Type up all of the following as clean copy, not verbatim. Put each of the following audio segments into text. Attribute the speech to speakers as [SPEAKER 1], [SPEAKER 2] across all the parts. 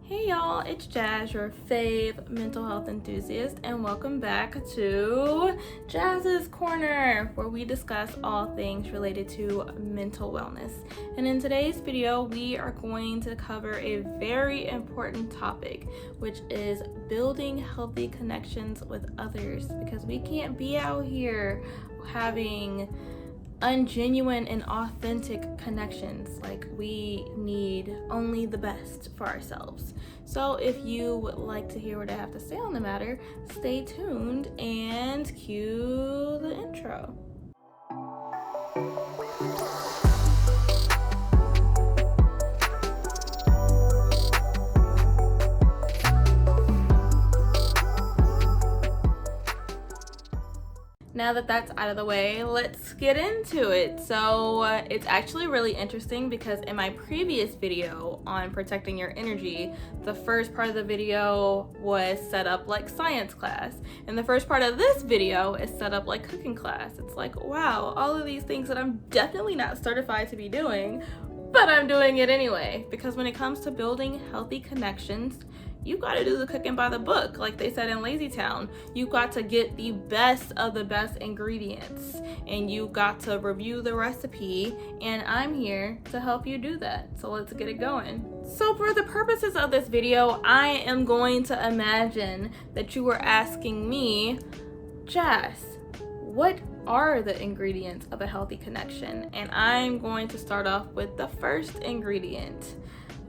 [SPEAKER 1] Hey y'all, it's Jazz, your fave mental health enthusiast, and welcome back to Jazz's Corner, where we discuss all things related to mental wellness. And in today's video, we are going to cover a very important topic, which is building healthy connections with others, because we can't be out here having ungenuine and authentic connections. Like, we need only the best for ourselves. So if you would like to hear what I have to say on the matter, stay tuned and cue the intro. Now that that's out of the way, let's get into it. So it's actually really interesting because in my previous video on protecting your energy, the first part of the video was set up like science class, and the first part of this video is set up like cooking class. It's like, wow, all of these things that I'm definitely not certified to be doing, but I'm doing it anyway. Because when it comes to building healthy connections, you got to do the cooking by the book, like they said in Lazy Town. You got to get the best of the best ingredients, and you got to review the recipe, and I'm here to help you do that. So let's get it going. So for the purposes of this video, I am going to imagine that you were asking me, Jazz, what are the ingredients of a healthy connection? And I'm going to start off with the first ingredient,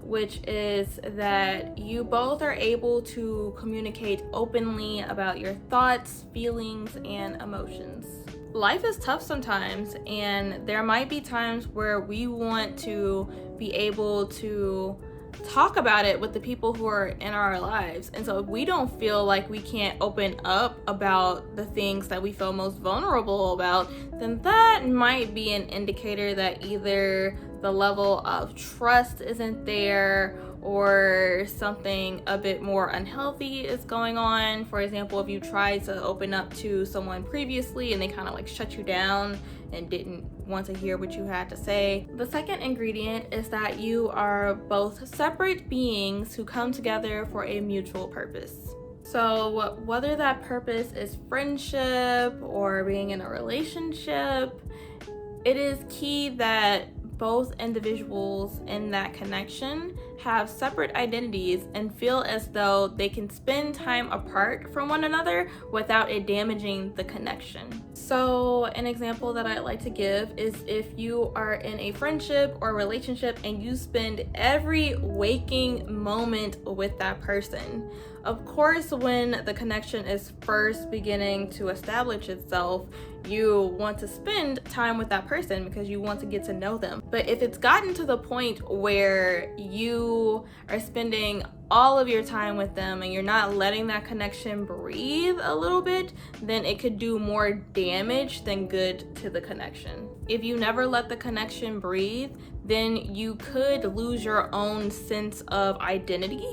[SPEAKER 1] which is that you both are able to communicate openly about your thoughts, feelings, and emotions. Life is tough sometimes, and there might be times where we want to be able to talk about it with the people who are in our lives. And so if we don't feel like we can't open up about the things that we feel most vulnerable about, then that might be an indicator that either the level of trust isn't there, or something a bit more unhealthy is going on. For example, if you tried to open up to someone previously and they kind of like shut you down and didn't want to hear what you had to say. The second ingredient is that you are both separate beings who come together for a mutual purpose. So whether that purpose is friendship or being in a relationship, it is key that both individuals in that connection have separate identities and feel as though they can spend time apart from one another without it damaging the connection. So an example that I like to give is if you are in a friendship or relationship and you spend every waking moment with that person. Of course, when the connection is first beginning to establish itself, you want to spend time with that person because you want to get to know them. But if it's gotten to the point where you are spending all of your time with them and you're not letting that connection breathe a little bit, then it could do more damage than good to the connection. If you never let the connection breathe, then you could lose your own sense of identity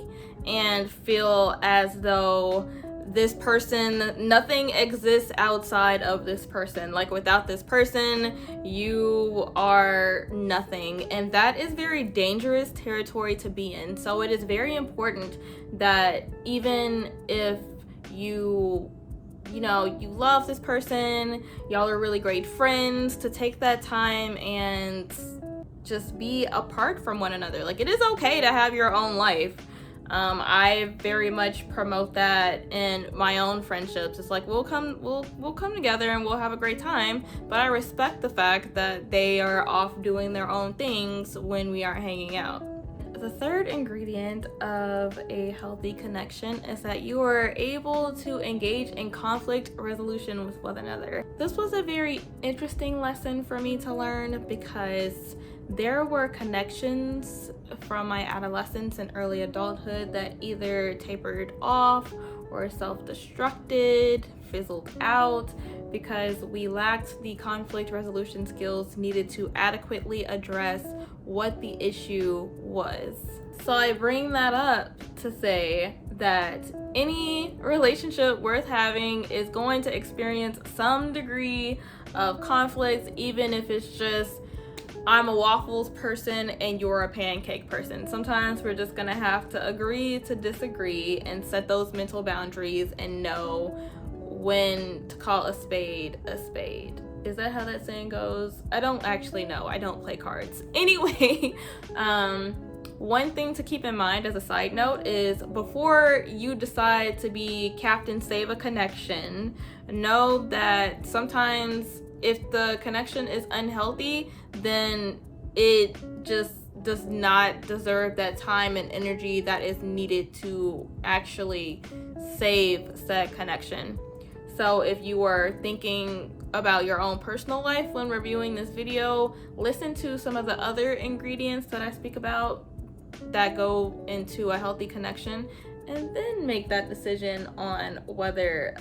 [SPEAKER 1] and feel as though this person, nothing exists outside of this person. Like, without this person, you are nothing. And that is very dangerous territory to be in. So it is very important that even if you love this person, y'all are really great friends, to take that time and just be apart from one another. Like, it is okay to have your own life. I very much promote that in my own friendships. It's like, we'll come together and we'll have a great time, but I respect the fact that they are off doing their own things when we aren't hanging out. The third ingredient of a healthy connection is that you are able to engage in conflict resolution with one another. This was a very interesting lesson for me to learn because there were connections from my adolescence and early adulthood that either tapered off or self-destructed, fizzled out, because we lacked the conflict resolution skills needed to adequately address what the issue was. So I bring that up to say that any relationship worth having is going to experience some degree of conflict, even if it's just I'm a waffles person and you're a pancake person. Sometimes we're just gonna have to agree to disagree and set those mental boundaries and know when to call a spade a spade. Is that how that saying goes? I don't actually know. I don't play cards. Anyway, one thing to keep in mind as a side note is before you decide to be Captain Save a Connection, know that sometimes if the connection is unhealthy, then it just does not deserve that time and energy that is needed to actually save said connection. So if you are thinking about your own personal life when reviewing this video, listen to some of the other ingredients that I speak about that go into a healthy connection, and then make that decision on whether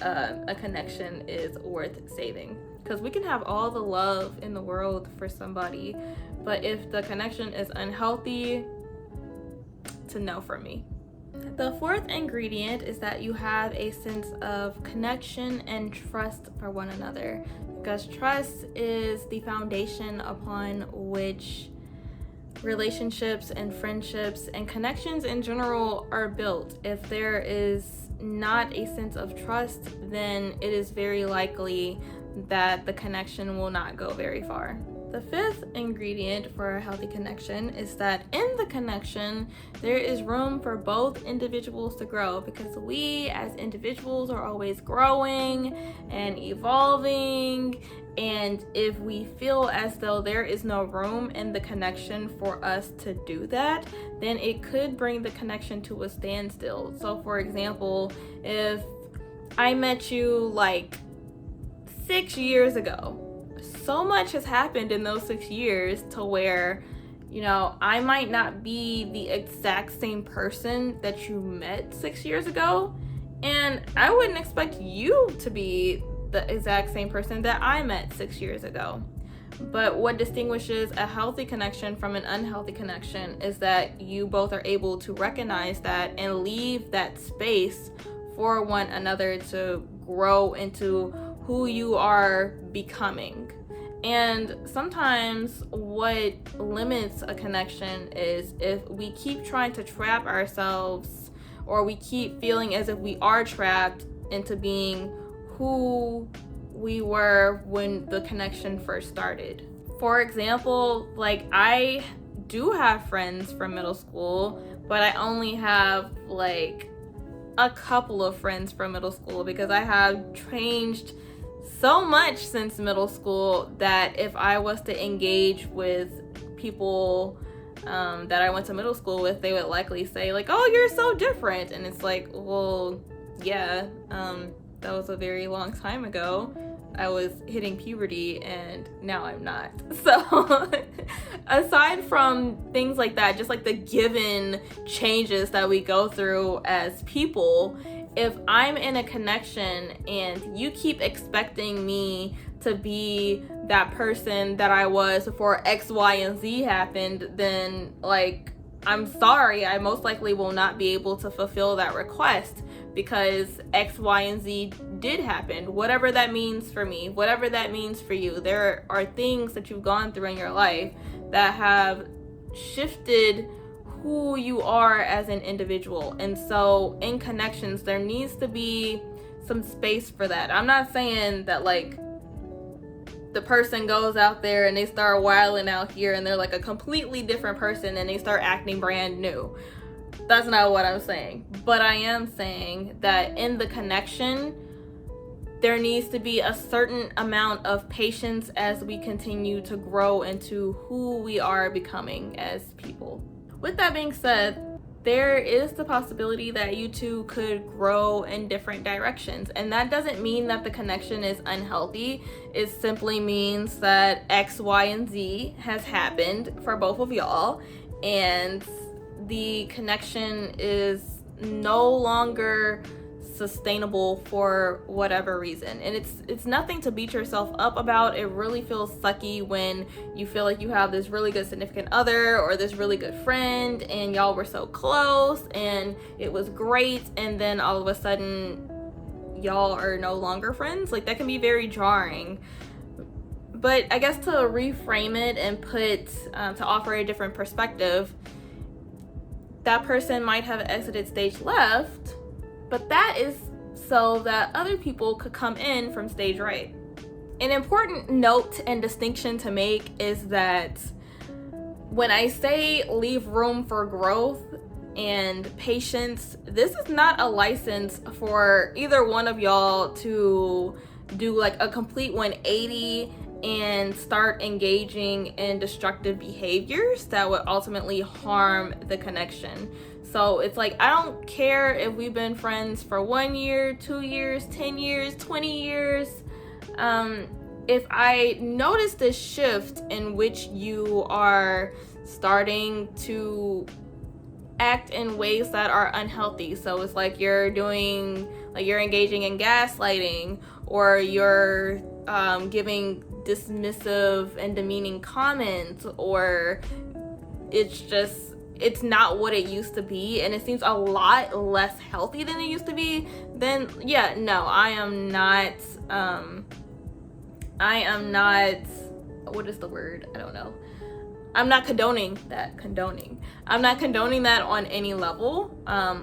[SPEAKER 1] a connection is worth saving. Because we can have all the love in the world for somebody, but if the connection is unhealthy, it's a no for me. The fourth ingredient is that you have a sense of connection and trust for one another, because trust is the foundation upon which relationships and friendships and connections in general are built. If there is not a sense of trust, then it is very likely that the connection will not go very far. The fifth ingredient for a healthy connection is that in the connection, there is room for both individuals to grow, because we as individuals are always growing and evolving. And if we feel as though there is no room in the connection for us to do that, then it could bring the connection to a standstill. So for example, if I met you like 6 years ago, so much has happened in those 6 years to where, you know, I might not be the exact same person that you met 6 years ago, and I wouldn't expect you to be the exact same person that I met 6 years ago. But what distinguishes a healthy connection from an unhealthy connection is that you both are able to recognize that and leave that space for one another to grow into who you are becoming. And sometimes what limits a connection is if we keep trying to trap ourselves, or we keep feeling as if we are trapped into being who we were when the connection first started. For example, like I do have friends from middle school, but I only have like a couple of friends from middle school because I have changed so much since middle school that if I was to engage with people that I went to middle school with, they would likely say like, oh, you're so different. And it's like, well, yeah, that was a very long time ago. I was hitting puberty and now I'm not. So aside from things like that, just like the given changes that we go through as people, if I'm in a connection and you keep expecting me to be that person that I was before X, Y, and Z happened, then like, I'm sorry, I most likely will not be able to fulfill that request because X, Y, and Z did happen. Whatever that means for me, whatever that means for you, there are things that you've gone through in your life that have shifted who you are as an individual. And so in connections, there needs to be some space for that. I'm not saying that like the person goes out there and they start wilding out here and they're like a completely different person and they start acting brand new. That's not what I'm saying. But I am saying that in the connection, there needs to be a certain amount of patience as we continue to grow into who we are becoming as people. With that being said, there is the possibility that you two could grow in different directions. And that doesn't mean that the connection is unhealthy. It simply means that X, Y, and Z has happened for both of y'all. And the connection is no longer sustainable for whatever reason. And it's nothing to beat yourself up about. It really feels sucky when you feel like you have this really good significant other or this really good friend and y'all were so close and it was great, and then all of a sudden y'all are no longer friends. Like, that can be very jarring. But I guess to reframe it and to offer a different perspective, that person might have exited stage left, but that is so that other people could come in from stage right. An important note and distinction to make is that when I say leave room for growth and patience, this is not a license for either one of y'all to do like a complete 180 and start engaging in destructive behaviors that would ultimately harm the connection. So it's like, I don't care if we've been friends for 1 year, 2 years, 10 years, 20 years. If I notice this shift in which you are starting to act in ways that are unhealthy, so it's like you're engaging in gaslighting, or you're giving dismissive and demeaning comments, or it's not what it used to be and it seems a lot less healthy than it used to be, then yeah, no, I am not, what is the word? I don't know. I'm not condoning that. I'm not condoning that on any level.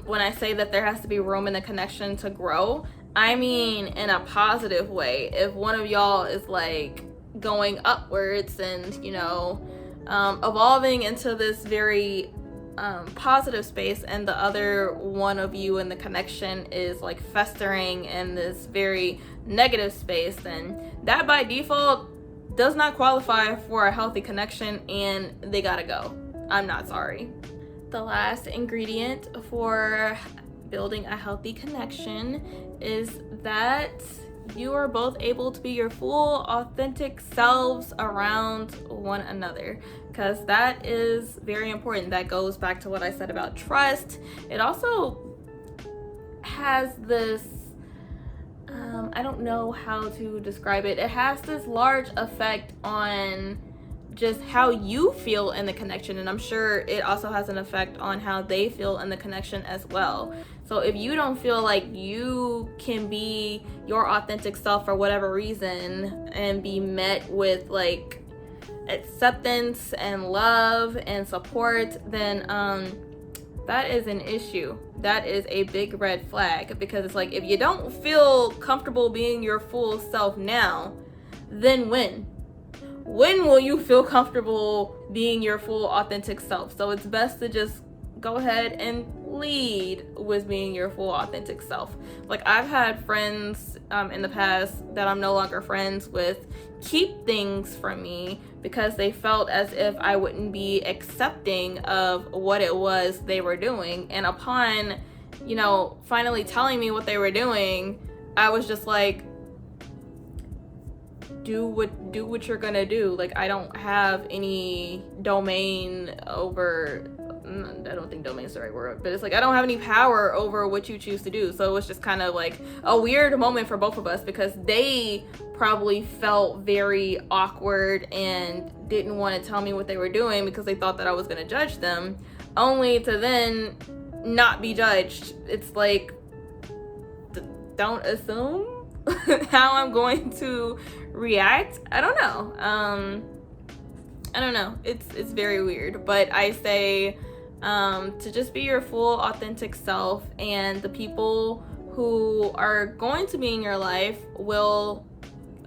[SPEAKER 1] When I say that there has to be room in the connection to grow, I mean in a positive way. If one of y'all is like going upwards and, evolving into this very positive space, and the other one of you in the connection is like festering in this very negative space, then that by default does not qualify for a healthy connection and they gotta go. I'm not sorry. The last ingredient for building a healthy connection is that you are both able to be your full authentic selves around one another, because that is very important. That goes back to what I said about trust. It also has this, I don't know how to describe it. It has this large effect on just how you feel in the connection, and I'm sure it also has an effect on how they feel in the connection as well. So if you don't feel like you can be your authentic self for whatever reason and be met with like acceptance and love and support, then that is an issue. That is a big red flag, because it's like, if you don't feel comfortable being your full self now, then when will you feel comfortable being your full authentic self? So it's best to just go ahead and lead with being your full authentic self. Like, I've had friends in the past that I'm no longer friends with keep things from me because they felt as if I wouldn't be accepting of what it was they were doing. And upon, finally telling me what they were doing, I was just like, do what you're gonna do. Like, I don't have any domain over, I don't think domain is the right word, but it's like, I don't have any power over what you choose to do. So it was just kind of like a weird moment for both of us, because they probably felt very awkward and didn't want to tell me what they were doing because they thought that I was going to judge them, only to then not be judged. It's like, don't assume how I'm going to react. I don't know. It's very weird, but I say to just be your full authentic self, and the people who are going to be in your life will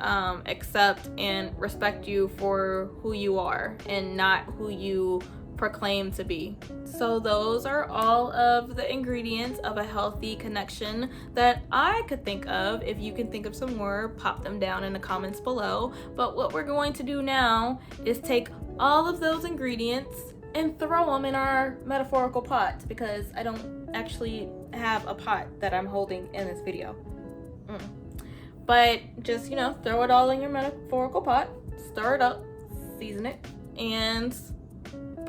[SPEAKER 1] accept and respect you for who you are and not who you proclaim to be. So those are all of the ingredients of a healthy connection that I could think of. If you can think of some more, pop them down in the comments below. But what we're going to do now is take all of those ingredients and throw them in our metaphorical pot, because I don't actually have a pot that I'm holding in this video. But just, throw it all in your metaphorical pot, stir it up, season it, and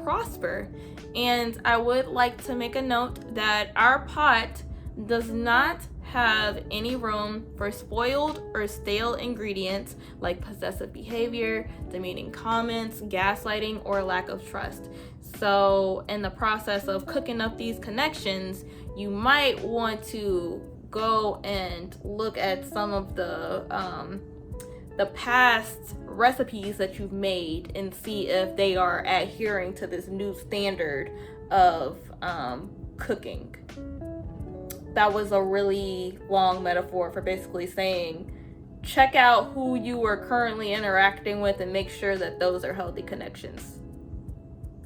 [SPEAKER 1] prosper. And I would like to make a note that our pot does not have any room for spoiled or stale ingredients like possessive behavior, demeaning comments, gaslighting, or lack of trust. So in the process of cooking up these connections, you might want to go and look at some of the the past recipes that you've made and see if they are adhering to this new standard of cooking. That was a really long metaphor for basically saying, check out who you are currently interacting with and make sure that those are healthy connections.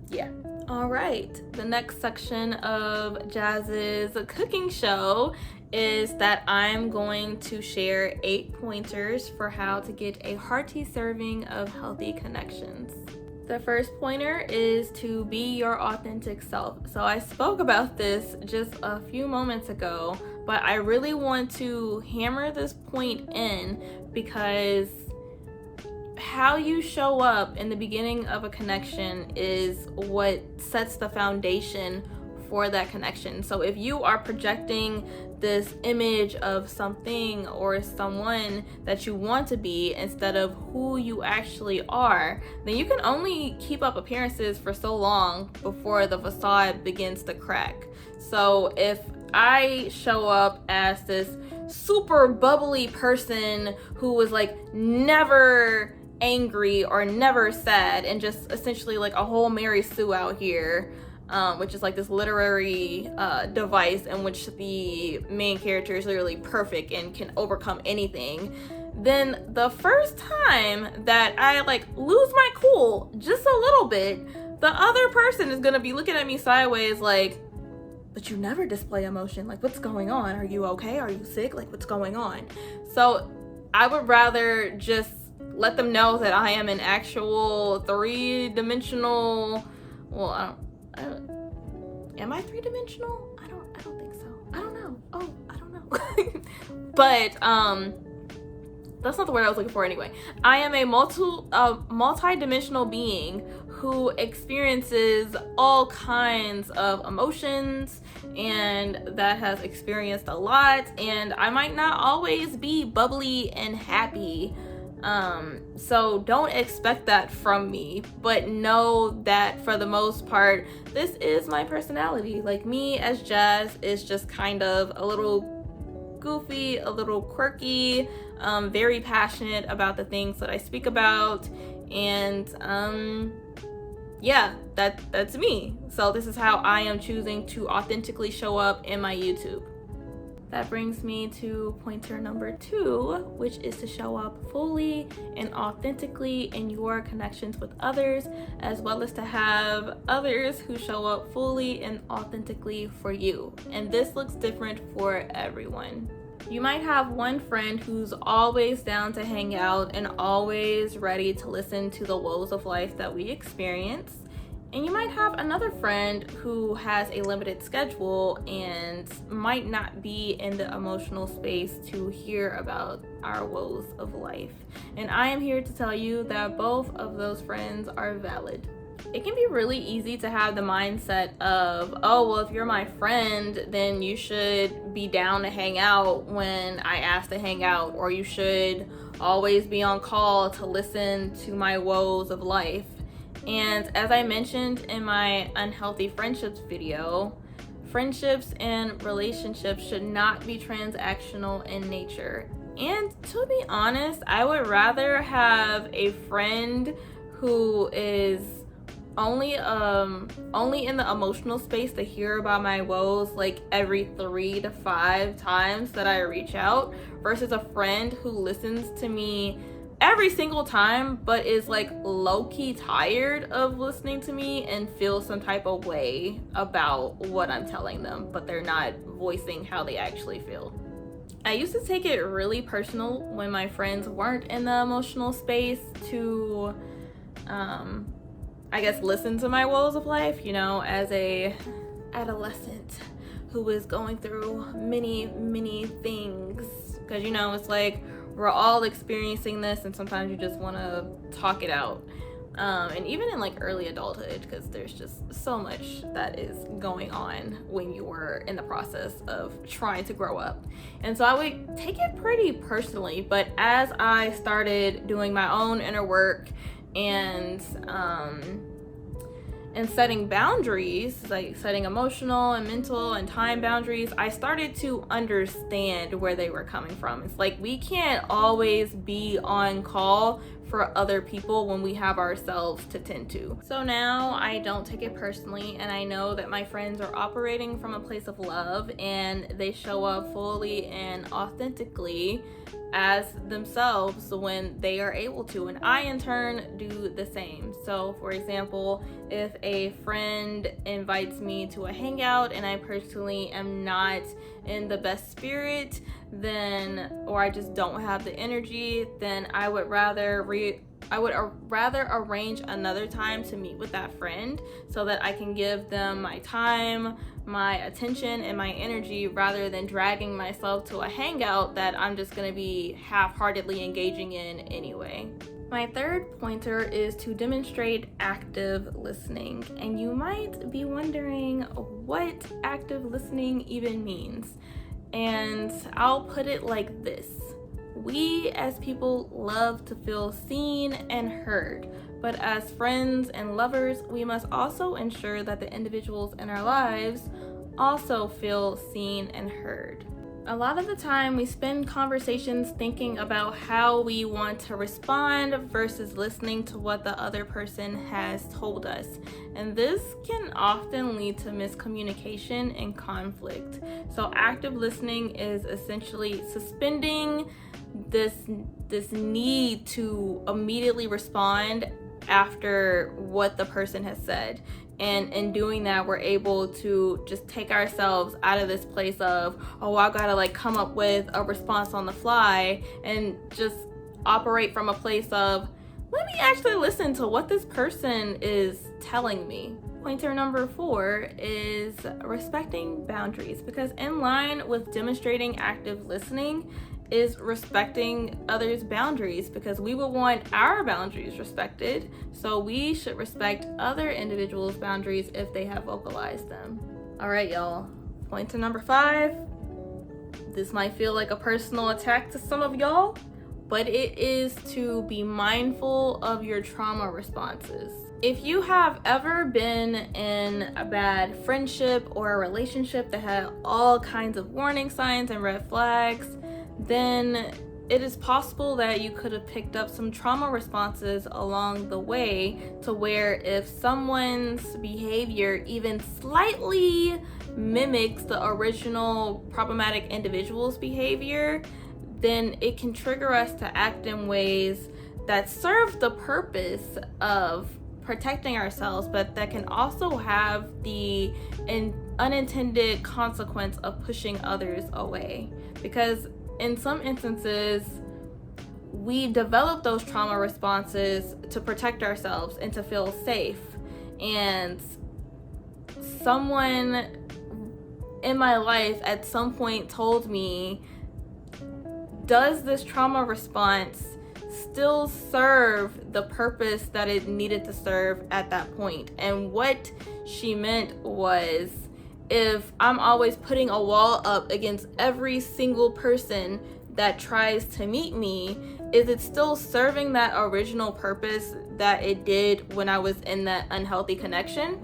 [SPEAKER 1] Yeah. All right, the next section of Jazz's cooking show is that I'm going to share 8 pointers for how to get a hearty serving of healthy connections. The first pointer is to be your authentic self. So I spoke about this just a few moments ago, but I really want to hammer this point in because how you show up in the beginning of a connection is what sets the foundation for that connection. So if you are projecting this image of something or someone that you want to be instead of who you actually are, then you can only keep up appearances for so long before the facade begins to crack. So if I show up as this super bubbly person who was like never angry or never sad and just essentially like a whole Mary Sue out here, which is like this literary device in which the main character is literally perfect and can overcome anything, then the first time that I like lose my cool just a little bit, the other person is gonna be looking at me sideways like, but you never display emotion. Like, what's going on? Are you okay? Are you sick? Like, what's going on? So I would rather just let them know that I am an actual 3-dimensional, well, I don't, am I 3-dimensional? I don't think so. I don't know. Oh, I don't know. But that's not the word I was looking for anyway. I am a multi-dimensional being who experiences all kinds of emotions and that has experienced a lot, and I might not always be bubbly and happy. So don't expect that from me, but know that for the most part, this is my personality. Like, me as Jazz is just kind of a little goofy, a little quirky, very passionate about the things that I speak about, and yeah, that's me. So this is how I am choosing to authentically show up in my YouTube. That brings me to pointer number 2, which is to show up fully and authentically in your connections with others, as well as to have others who show up fully and authentically for you. And this looks different for everyone. You might have one friend who's always down to hang out and always ready to listen to the woes of life that we experience. And you might have another friend who has a limited schedule and might not be in the emotional space to hear about our woes of life. And I am here to tell you that both of those friends are valid. It can be really easy to have the mindset of, oh, well, if you're my friend, then you should be down to hang out when I ask to hang out, or you should always be on call to listen to my woes of life. And as I mentioned in my unhealthy friendships video, friendships and relationships should not be transactional in nature. And to be honest, I would rather have a friend who is only in the emotional space to hear about my woes like every 3 to 5 times that I reach out, versus a friend who listens to me every single time but is like low-key tired of listening to me and feels some type of way about what I'm telling them, but they're not voicing how they actually feel. I used to take it really personal when my friends weren't in the emotional space to I guess listen to my woes of life, you know, as a adolescent who is going through many things, because you know, it's like we're all experiencing this and sometimes you just want to talk it out, and even in like early adulthood, because there's just so much that is going on when you were in the process of trying to grow up. And so I would take it pretty personally, but as I started doing my own inner work and in setting boundaries, like setting emotional and mental and time boundaries, I started to understand where they were coming from. It's like we can't always be on call for other people when we have ourselves to tend to. So now I don't take it personally, and I know that my friends are operating from a place of love and they show up fully and authentically as themselves when they are able to, and I in turn do the same. So for example, if a friend invites me to a hangout and I personally am not in the best spirit, then, or I just don't have the energy, then I would rather arrange another time to meet with that friend so that I can give them my time, my attention, and my energy, rather than dragging myself to a hangout that I'm just gonna be half-heartedly engaging in anyway. My third pointer is to demonstrate active listening. And you might be wondering what active listening even means. And I'll put it like this. We as people love to feel seen and heard, but as friends and lovers, we must also ensure that the individuals in our lives also feel seen and heard. A lot of the time we spend conversations thinking about how we want to respond versus listening to what the other person has told us. And this can often lead to miscommunication and conflict. So active listening is essentially suspending this need to immediately respond after what the person has said. And in doing that, we're able to just take ourselves out of this place of, oh, I gotta like come up with a response on the fly, and just operate from a place of, let me actually listen to what this person is telling me. Pointer number 4 is respecting boundaries, because in line with demonstrating active listening is respecting others' boundaries, because we will want our boundaries respected, so we should respect other individuals' boundaries if they have vocalized them. All right, y'all. Pointer number 5. This might feel like a personal attack to some of y'all, but it is to be mindful of your trauma responses. If you have ever been in a bad friendship or a relationship that had all kinds of warning signs and red flags, then it is possible that you could have picked up some trauma responses along the way, to where if someone's behavior even slightly mimics the original problematic individual's behavior, then it can trigger us to act in ways that serve the purpose of protecting ourselves, but that can also have the unintended consequence of pushing others away. Because in some instances, we develop those trauma responses to protect ourselves and to feel safe. And someone in my life at some point told me, does this trauma response still serve the purpose that it needed to serve at that point? And what she meant was, if I'm always putting a wall up against every single person that tries to meet me, is it still serving that original purpose that it did when I was in that unhealthy connection?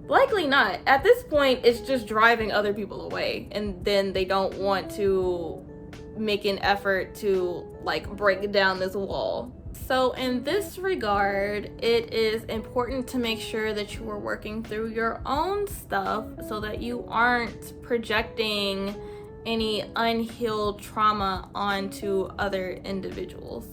[SPEAKER 1] Likely not. At this point, it's just driving other people away, and then they don't want to make an effort to like break down this wall. So in this regard, it is important to make sure that you are working through your own stuff so that you aren't projecting any unhealed trauma onto other individuals.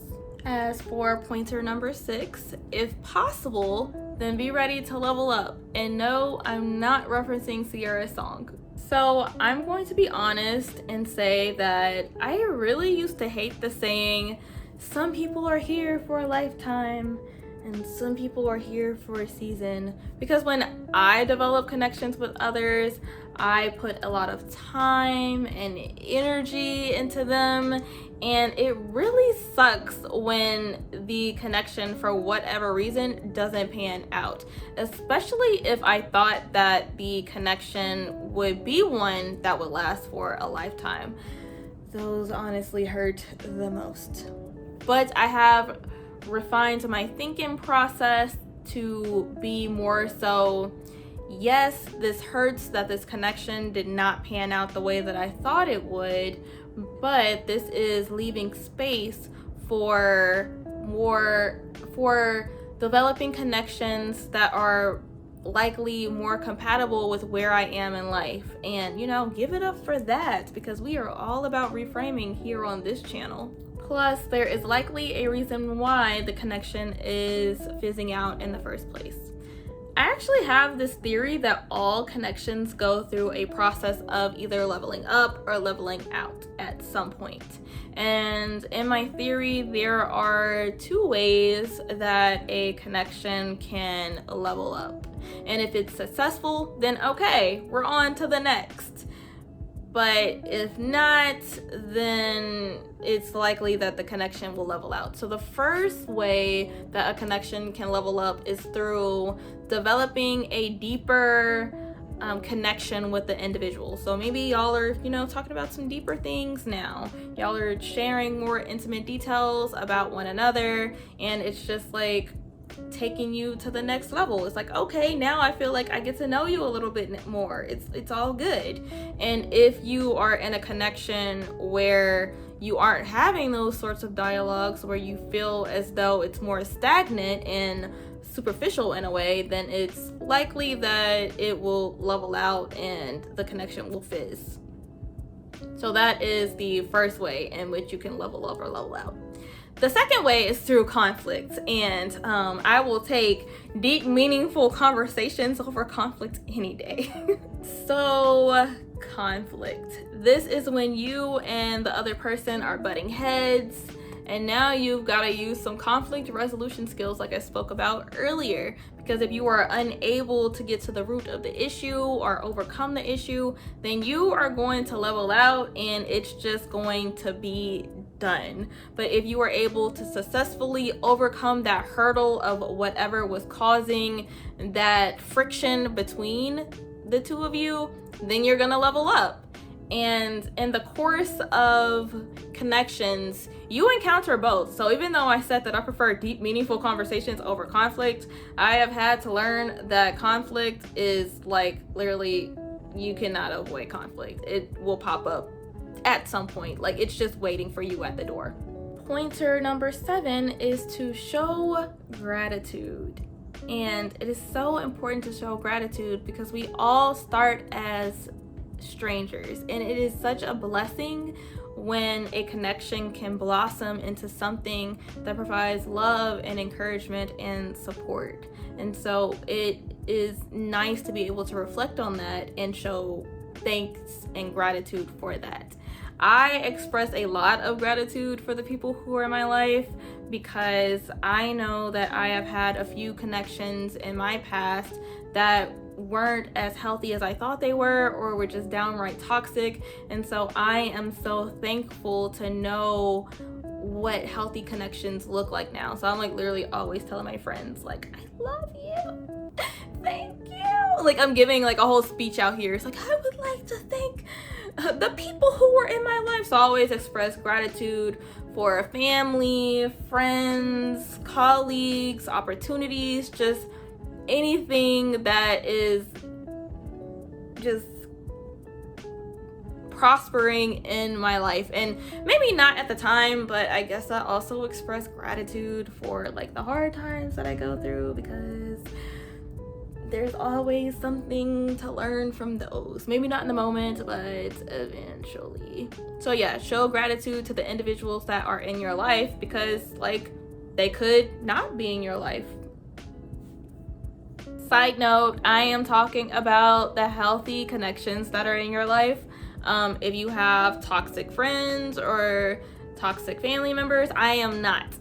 [SPEAKER 1] As for pointer number 6, if possible, then be ready to level up. And no, I'm not referencing Sierra's song. So I'm going to be honest and say that I really used to hate the saying, some people are here for a lifetime and some people are here for a season, because when I develop connections with others, I put a lot of time and energy into them, and it really sucks when the connection, for whatever reason, doesn't pan out, especially if I thought that the connection would be one that would last for a lifetime. Those honestly hurt the most. But I have refined my thinking process to be more so, yes, this hurts that this connection did not pan out the way that I thought it would, but this is leaving space for developing connections that are likely more compatible with where I am in life. And give it up for that, because we are all about reframing here on this channel. Plus, there is likely a reason why the connection is fizzing out in the first place. I actually have this theory that all connections go through a process of either leveling up or leveling out at some point. And in my theory, there are two ways that a connection can level up. And if it's successful, then okay, we're on to the next. But if not, then it's likely that the connection will level out. So the first way that a connection can level up is through developing a deeper connection with the individual. So maybe y'all are, talking about some deeper things now. Y'all are sharing more intimate details about one another, and it's just like taking you to the next level. It's like, okay, now I feel like I get to know you a little bit more. It's all good. And if you are in a connection where you aren't having those sorts of dialogues, where you feel as though it's more stagnant and superficial in a way, then it's likely that it will level out and the connection will fizz. So that is the first way in which you can level up or level out. The second way is through conflict, and I will take deep, meaningful conversations over conflict any day. So, conflict. This is when you and the other person are butting heads, and now you've got to use some conflict resolution skills like I spoke about earlier, because if you are unable to get to the root of the issue or overcome the issue, then you are going to level out and it's just going to be done. But if you are able to successfully overcome that hurdle of whatever was causing that friction between the two of you, then you're gonna level up. And in the course of connections, you encounter both. So even though I said that I prefer deep, meaningful conversations over conflict, I have had to learn that conflict is like literally, you cannot avoid conflict. It will pop up at some point. Like, it's just waiting for you at the door. Pointer number 7 is to show gratitude. And it is so important to show gratitude because we all start as strangers, and it is such a blessing when a connection can blossom into something that provides love and encouragement and support. And so it is nice to be able to reflect on that and show thanks and gratitude for that. I express a lot of gratitude for the people who are in my life because I know that I have had a few connections in my past that weren't as healthy as I thought they or were just downright toxic. And so I am so thankful to know what healthy connections look like now. So I'm like literally always telling my friends, like, I love you, thank you. Like, I'm giving like a whole speech out here. It's like, I would like to thank the people who were in my life. So I always express gratitude for family, friends, colleagues, opportunities, just anything that is just prospering in my life. And maybe not at the time, but I guess I also express gratitude for like the hard times that I go through, because there's always something to learn from those. Maybe not in the moment, but eventually. So yeah, show gratitude to the individuals that are in your life, because like they could not be in your life. Side note, I am talking about the healthy connections that are in your life. If you have toxic friends or toxic family members, I am not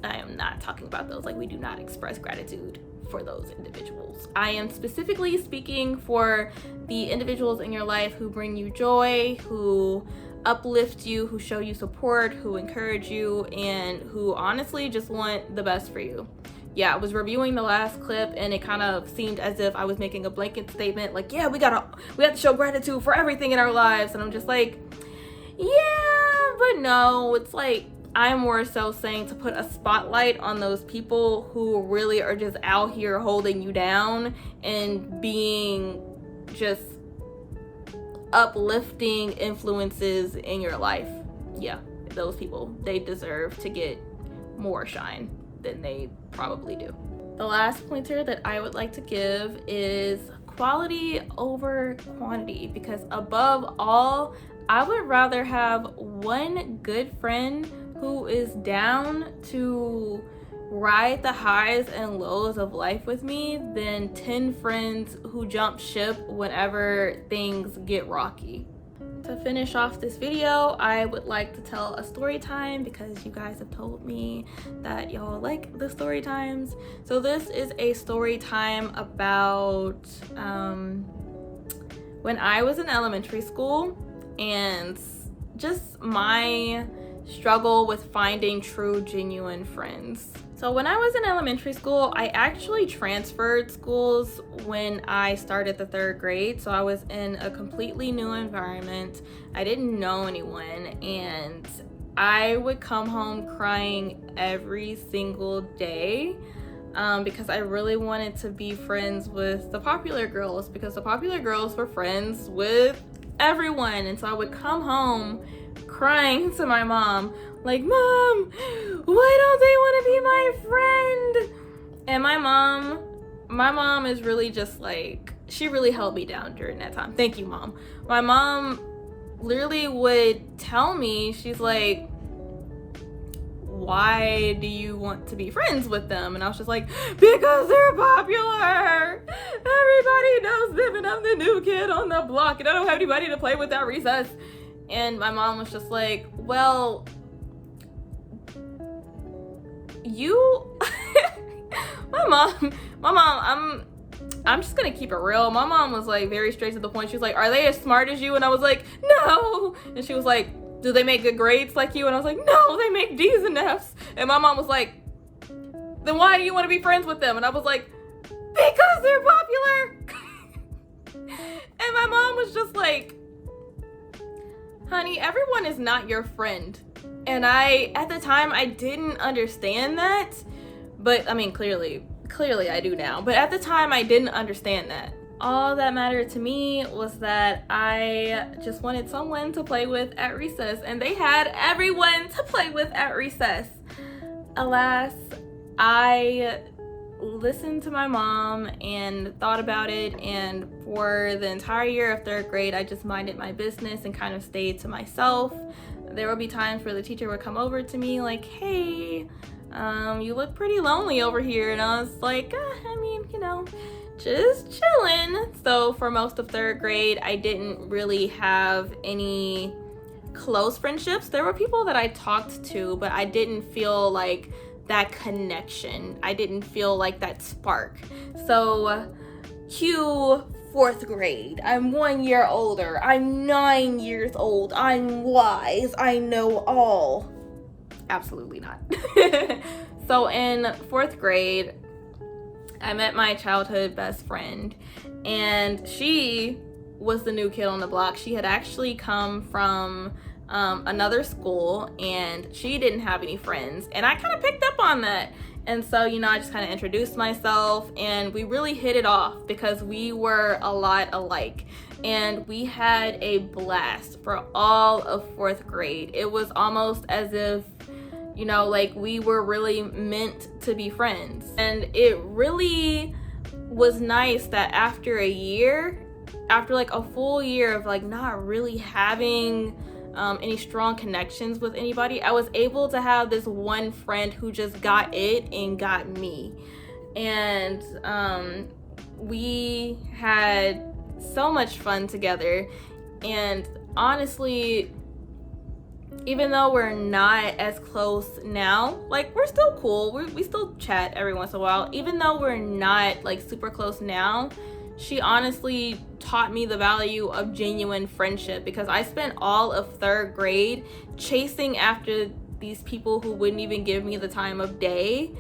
[SPEAKER 1] talking about those. Like, we do not express gratitude for those individuals. I am specifically speaking for the individuals in your life who bring you joy, who uplift you, who show you support, who encourage you, and who honestly just want the best for you. Yeah, I was reviewing the last clip and it kind of seemed as if I was making a blanket statement like, yeah, we have to show gratitude for everything in our lives. And I'm just like, yeah, but no, it's like I'm more so saying to put a spotlight on those people who really are just out here holding you down and being just uplifting influences in your life. Yeah, those people, they deserve to get more shine than they probably do. The last pointer that I would like to give is quality over quantity, because above all, I would rather have one good friend who is down to ride the highs and lows of life with me than 10 friends who jump ship whenever things get rocky. To finish off this video, I would like to tell a story time because you guys have told me that y'all like the story times. So this is a story time about when I was in elementary school and just my struggle with finding true, genuine friends. So when I was in elementary school, I actually transferred schools when I started the 3rd grade. So I was in a completely new environment. I didn't know anyone, and I would come home crying every single day because I really wanted to be friends with the popular girls, because the popular girls were friends with everyone. And so I would come home crying to my mom, like, "Mom, why don't they want to be my friend?" And my mom is really just like, she really held me down during that time. Thank you, Mom. My mom literally would tell me, she's like, "Why do you want to be friends with them?" And I was just like, "Because they're popular. Everybody knows them, and I'm the new kid on the block, and I don't have anybody to play with at recess." And my mom was just like, "Well, you..." my mom, I'm just gonna keep it real. My mom was like very straight to the point. She was like, "Are they as smart as you?" And I was like, "No." And she was like, "Do they make good grades like you?" And I was like, "No, they make D's and F's." And my mom was like, "Then why do you want to be friends with them?" And I was like, "Because they're popular." And my mom was just like, "Honey, everyone is not your friend." And at the time, I didn't understand that. But I mean, clearly I do now. But at the time, I didn't understand that. All that mattered to me was that I just wanted someone to play with at recess, and they had everyone to play with at recess. Alas, I listened to my mom and thought about it, and for the entire year of 3rd grade, I just minded my business and kind of stayed to myself. There would be times where the teacher would come over to me like, "Hey, you look pretty lonely over here." And I was like, I mean, you know, just chilling. So for most of 3rd grade, I didn't really have any close friendships. There were people that I talked to, but I didn't feel like that connection. I didn't feel like that spark. So cue 4th grade. I'm 1 year older. I'm 9 years old. I'm wise. I know all. Absolutely not. So in 4th grade, I met my childhood best friend, and she was the new kid on the block. She had actually come from another school, and she didn't have any friends, and I kind of picked up on that. And so, you know, I just kind of introduced myself, and we really hit it off because we were a lot alike, and we had a blast for all of 4th grade. It was almost as if, you know, like we were really meant to be friends. And it really was nice that after a year, after like a full year of like not really having any strong connections with anybody, I was able to have this one friend who just got it and got me. And we had so much fun together. And honestly, even though we're not as close now, like we're still cool, we still chat every once in a while. Even though we're not like super close now, she honestly taught me the value of genuine friendship, because I spent all of 3rd grade chasing after these people who wouldn't even give me the time of day.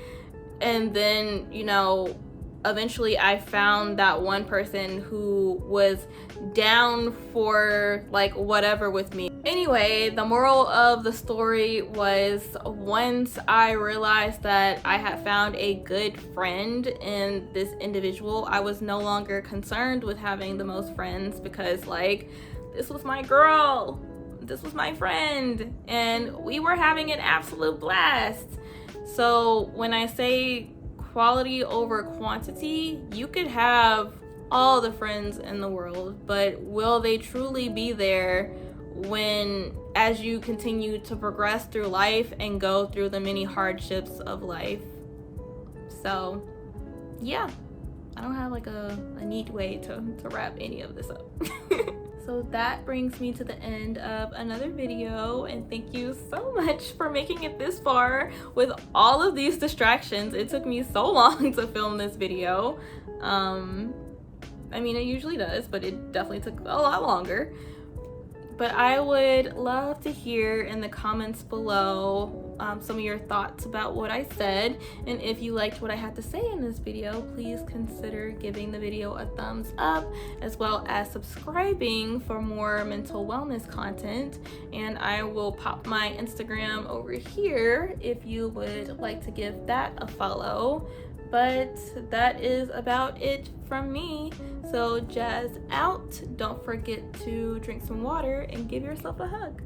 [SPEAKER 1] And then, you know, eventually I found that one person who was down for like whatever with me. Anyway, the moral of the story was, once I realized that I had found a good friend in this individual, I was no longer concerned with having the most friends, because like, this was my girl, this was my friend, and we were having an absolute blast. So when I say quality over quantity, you could have all the friends in the world, but will they truly be there when, as you continue to progress through life and go through the many hardships of life? So yeah, I don't have like a neat way to wrap any of this up. So that brings me to the end of another video, and thank you so much for making it this far with all of these distractions. It took me so long to film this video. I mean, it usually does, but it definitely took a lot longer. But I would love to hear in the comments below some of your thoughts about what I said. And if you liked what I had to say in this video, please consider giving the video a thumbs up, as well as subscribing for more mental wellness content. And I will pop my Instagram over here if you would like to give that a follow. But that is about it from me. So Jazz out. Don't forget to drink some water and give yourself a hug.